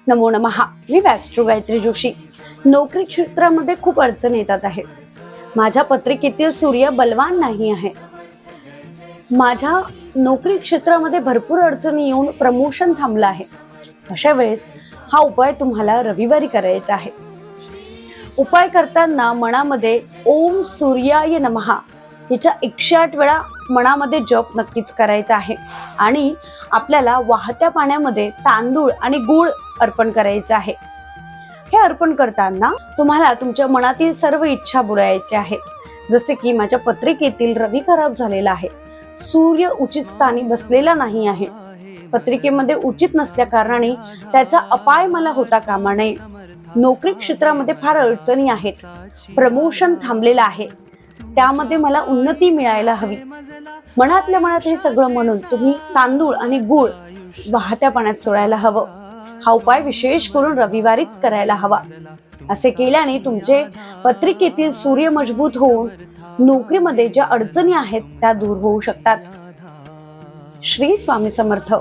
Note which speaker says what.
Speaker 1: नमो नमः. मी वॅस्ट्रो गायत्री जोशी. नोकरी क्षेत्रामध्ये खूप अडचण येतात आहे. माझ्या पत्रिकेतील सूर्य बलवान नाही आहे. माझ्या नोकरी क्षेत्रामध्ये भरपूर अडचणी येऊन प्रमोशन थांबलं आहे. अशा वेळेस हा उपाय तुम्हाला रविवारी करायचा आहे. उपाय करताना मनामध्ये ओम सूर्याय नमः याच्या 108 वेळा मनामध्ये जप नक्कीच करायचा आहे आणि आपल्याला वाहत्या पाण्यामध्ये तांदूळ आणि गूळ अर्पण करायचं आहे. हे अर्पण करताना तुम्हाला तुमच्या मनातील सर्व इच्छा बोलायच्या आहेत. जसे की माझ्या पत्रिकेतील रवी खराब झालेला आहे, सूर्य उचित स्थानी बसलेला नाही आहे, पत्रिकेमध्ये उचित नसल्या कारणाने त्याचा अपाय मला होता कामा नये, नोकरी क्षेत्रामध्ये फार अडचणी आहेत, प्रमोशन थांबलेलं आहे, त्यामध्ये मला उन्नती मिळायला हवी. मनातल्या मनात हे सगळं म्हणून तुम्ही तांदूळ आणि गूळ वाहत्या पाण्यात सोडायला हवं. हा उपाय विशेष करून रविवारीच करायला हवा. असे केल्याने तुमचे पत्रिकेतील सूर्य मजबूत होऊन नोकरीमध्ये ज्या अडचणी आहेत त्या दूर होऊ शकतात. श्री स्वामी समर्थ.